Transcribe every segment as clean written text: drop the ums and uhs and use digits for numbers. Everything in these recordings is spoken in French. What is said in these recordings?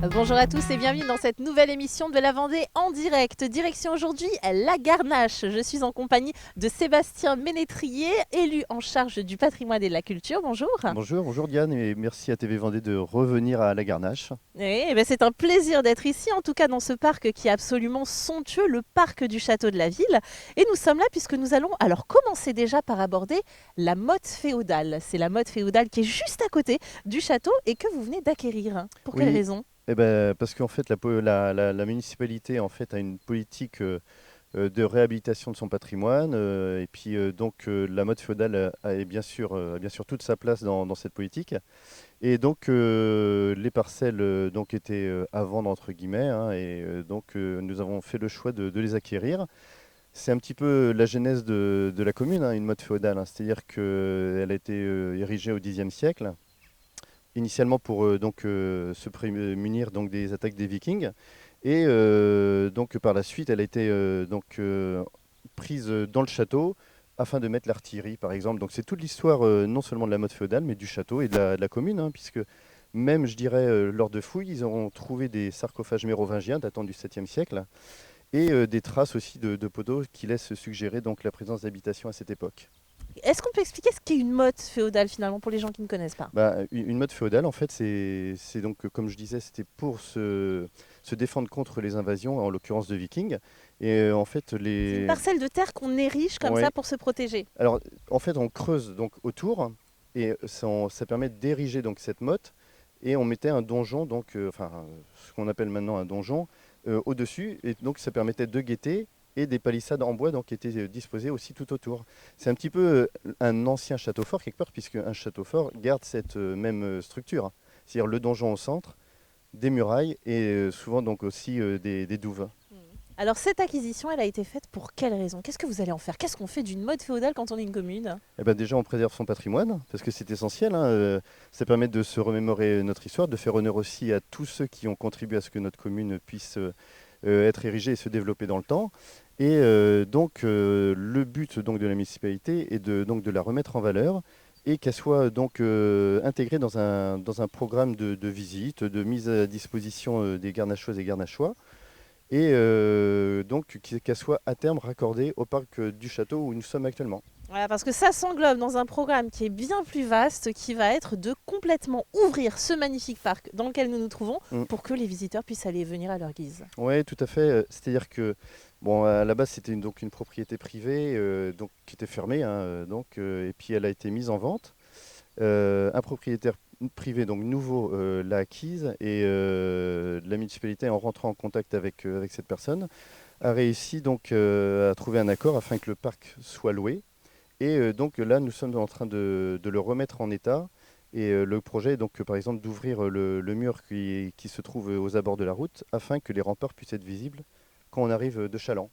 Bonjour à tous et bienvenue dans cette nouvelle émission de la Vendée en direct. Direction aujourd'hui la Garnache. Je suis en compagnie de Sébastien Ménétrier, élu en charge du patrimoine et de la culture. Bonjour. Bonjour Diane et merci à TV Vendée de revenir à la Garnache. Oui, c'est un plaisir d'être ici, en tout cas dans ce parc qui est absolument somptueux, le parc du château de la ville. Et nous sommes là puisque nous allons alors commencer déjà par aborder la motte féodale. C'est la motte féodale qui est juste à côté du château et que vous venez d'acquérir. Pour quelle Oui, raison? parce qu'en fait la municipalité en fait a une politique de réhabilitation de son patrimoine et puis la mode féodale a bien sûr toute sa place dans cette politique. Et donc les parcelles donc étaient à vendre entre guillemets hein, et nous avons fait le choix de les acquérir. C'est un petit peu la genèse de la commune, hein, une mode féodale, hein. C'est-à-dire qu'elle a été érigée au Xe siècle, initialement pour se prémunir donc, des attaques des Vikings. Et donc par la suite, elle a été prise dans le château afin de mettre l'artillerie, par exemple. Donc c'est toute l'histoire non seulement de la mode féodale, mais du château et de la commune, hein, puisque même, je dirais, lors de fouilles, ils ont trouvé des sarcophages mérovingiens datant du 7e siècle et des traces aussi de poteaux qui laissent suggérer donc la présence d'habitations à cette époque. Est-ce qu'on peut expliquer ce qu'est une motte féodale finalement pour les gens qui ne connaissent pas? Bah, une mode féodale, en fait, c'est donc, comme je disais, c'était pour se défendre contre les invasions, en l'occurrence de Vikings. Et en fait, C'est une parcelle de terre qu'on érige comme ça ouais. pour se protéger. Alors, en fait, on creuse donc autour et ça permet d'ériger donc cette motte. Et on mettait un donjon, ce qu'on appelle maintenant un donjon, au-dessus. Et donc, ça permettait de guetter et des palissades en bois donc, qui étaient disposées aussi tout autour. C'est un petit peu un ancien château fort quelque part, puisque un château fort garde cette même structure, hein. C'est-à-dire le donjon au centre, des murailles et souvent donc aussi des douves. Alors cette acquisition, elle a été faite pour quelle raison? Qu'est-ce que vous allez en faire? Qu'est-ce qu'on fait d'une motte féodale quand on est une commune? Eh ben déjà, on préserve son patrimoine, parce que c'est essentiel, hein. Ça permet de se remémorer notre histoire, de faire honneur aussi à tous ceux qui ont contribué à ce que notre commune puisse être érigée et se développer dans le temps. Et le but donc, de la municipalité est de la remettre en valeur et qu'elle soit donc intégrée dans un programme de visite, de mise à disposition des garnachoises et garnachois, et qu'elle soit à terme raccordée au parc du château où nous sommes actuellement. Voilà, parce que ça s'englobe dans un programme qui est bien plus vaste, qui va être de complètement ouvrir ce magnifique parc dans lequel nous nous trouvons Mm. pour que les visiteurs puissent aller venir à leur guise. Oui, tout à fait. C'est-à-dire que, bon, à la base, c'était donc une propriété privée donc, qui était fermée, hein, et puis elle a été mise en vente. Un propriétaire privé, donc nouveau, l'a acquise et la municipalité, en rentrant en contact avec cette personne, a réussi donc à trouver un accord afin que le parc soit loué. Et donc là, nous sommes en train de le remettre en état. Et le projet est donc, par exemple, d'ouvrir le mur qui se trouve aux abords de la route afin que les remparts puissent être visibles quand on arrive de Chaland.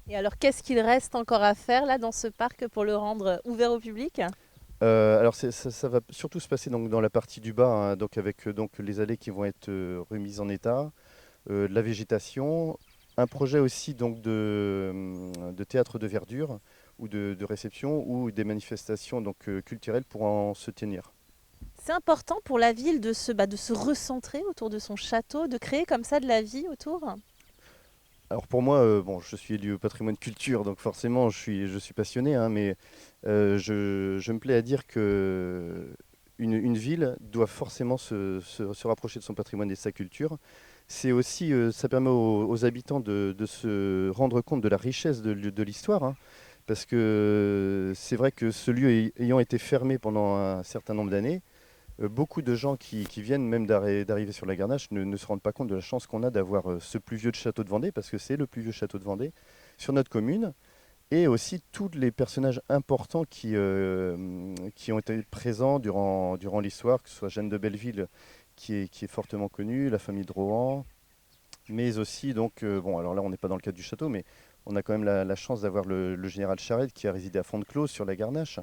Et alors qu'est-ce qu'il reste encore à faire là dans ce parc pour le rendre ouvert au public? Alors ça va surtout se passer donc, dans la partie du bas, hein, donc avec donc, les allées qui vont être remises en état, de la végétation, un projet aussi donc, de théâtre de verdure ou de réception ou des manifestations donc, culturelles pourront se tenir. C'est important pour la ville de se recentrer autour de son château, de créer comme ça de la vie autour. Alors pour moi, bon, je suis élu au patrimoine culture, donc forcément je suis passionné, hein, mais je me plais à dire que une ville doit forcément se rapprocher de son patrimoine et de sa culture. C'est aussi, ça permet aux habitants de se rendre compte de la richesse de l'histoire, hein, parce que c'est vrai que ce lieu ayant été fermé pendant un certain nombre d'années, beaucoup de gens qui viennent même d'arriver sur la Garnache ne se rendent pas compte de la chance qu'on a d'avoir ce plus vieux château de Vendée, parce que c'est le plus vieux château de Vendée sur notre commune, et aussi tous les personnages importants qui ont été présents durant l'histoire, que ce soit Jeanne de Belleville, qui est fortement connue, la famille de Rohan, mais aussi, donc, bon, alors là on n'est pas dans le cadre du château, mais on a quand même la chance d'avoir le général Charette qui a résidé à Fond-de-Clos sur la Garnache.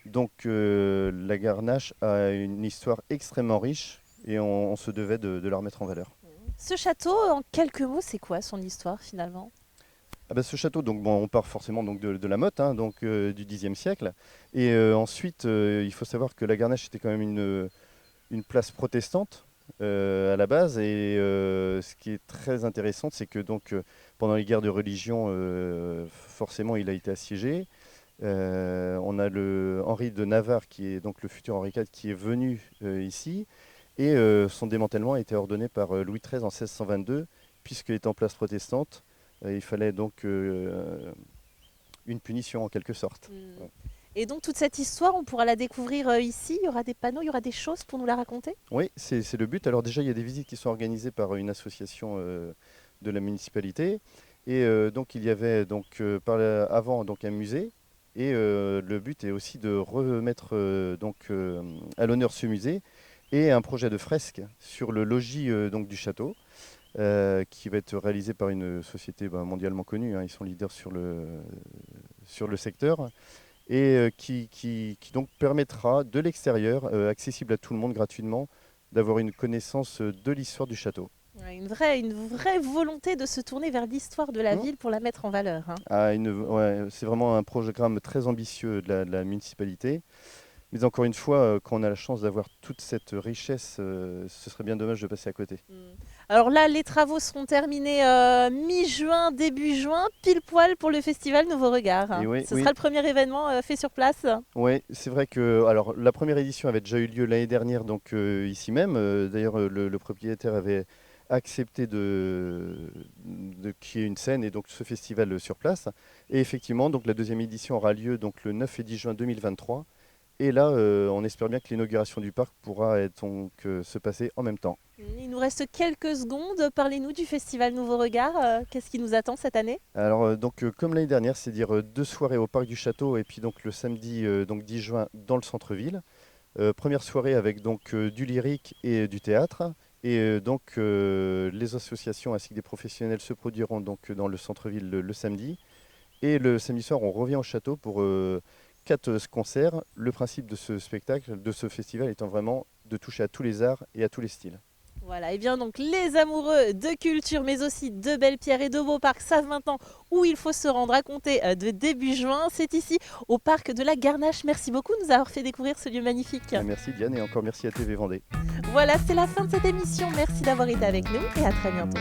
Donc la Garnache a une histoire extrêmement riche et on se devait de la remettre en valeur. Ce château, en quelques mots, c'est quoi son histoire finalement? Ah bah, ce château, donc, bon, on part forcément donc, de la Motte, hein, donc, du Xe siècle. Et ensuite, il faut savoir que la Garnache était quand même une place protestante. à la base. Et ce qui est très intéressant, c'est que donc pendant les guerres de religion, forcément, il a été assiégé. On a le Henri de Navarre, qui est donc le futur Henri IV, qui est venu ici. Et son démantèlement a été ordonné par Louis XIII en 1622, puisque étant place protestante, il fallait donc une punition en quelque sorte. Mm. Et donc toute cette histoire, on pourra la découvrir ici. Il y aura des panneaux, il y aura des choses pour nous la raconter. Oui, c'est le but. Alors déjà, il y a des visites qui sont organisées par une association de la municipalité. Et donc il y avait donc, avant donc, un musée. Et le but est aussi de remettre à l'honneur ce musée et un projet de fresque sur le logis donc, du château, qui va être réalisé par une société mondialement connue, hein. Ils sont leaders sur le secteur. Et qui donc permettra de l'extérieur, accessible à tout le monde gratuitement, d'avoir une connaissance de l'histoire du château. Ouais, une vraie volonté de se tourner vers l'histoire de la Mmh. ville pour la mettre en valeur, hein. Ouais, c'est vraiment un programme très ambitieux de la municipalité. Mais encore une fois, quand on a la chance d'avoir toute cette richesse, ce serait bien dommage de passer à côté. Mm. Alors là, les travaux seront terminés mi-juin, début juin, pile poil pour le festival Nouveau Regard, Et hein. oui, Ce oui, sera le premier événement fait sur place. ouais, c'est vrai que alors la première édition avait déjà eu lieu l'année dernière, donc ici même. D'ailleurs, le propriétaire avait accepté qu'il y ait une scène et donc ce festival sur place. Et effectivement, donc la deuxième édition aura lieu donc le 9 et 10 juin 2023. Et là, on espère bien que l'inauguration du parc pourra se passer en même temps. Il nous reste quelques secondes. Parlez-nous du festival Nouveau Regard. Qu'est-ce qui nous attend cette année? Alors, comme l'année dernière, c'est-à-dire deux soirées au parc du château et puis donc le samedi donc 10 juin dans le centre-ville. Première soirée avec donc du lyrique et du théâtre. Et les associations ainsi que des professionnels se produiront donc dans le centre-ville le samedi. Et le samedi soir, on revient au château pour quatre concerts. Le principe de ce spectacle, de ce festival étant vraiment de toucher à tous les arts et à tous les styles. Voilà, et bien donc les amoureux de culture, mais aussi de belles pierres et de beaux parcs savent maintenant où il faut se rendre à compter de début juin. C'est ici, au parc de la Garnache. Merci beaucoup de nous avoir fait découvrir ce lieu magnifique. Merci Diane et encore merci à TV Vendée. Voilà, c'est la fin de cette émission. Merci d'avoir été avec nous et à très bientôt.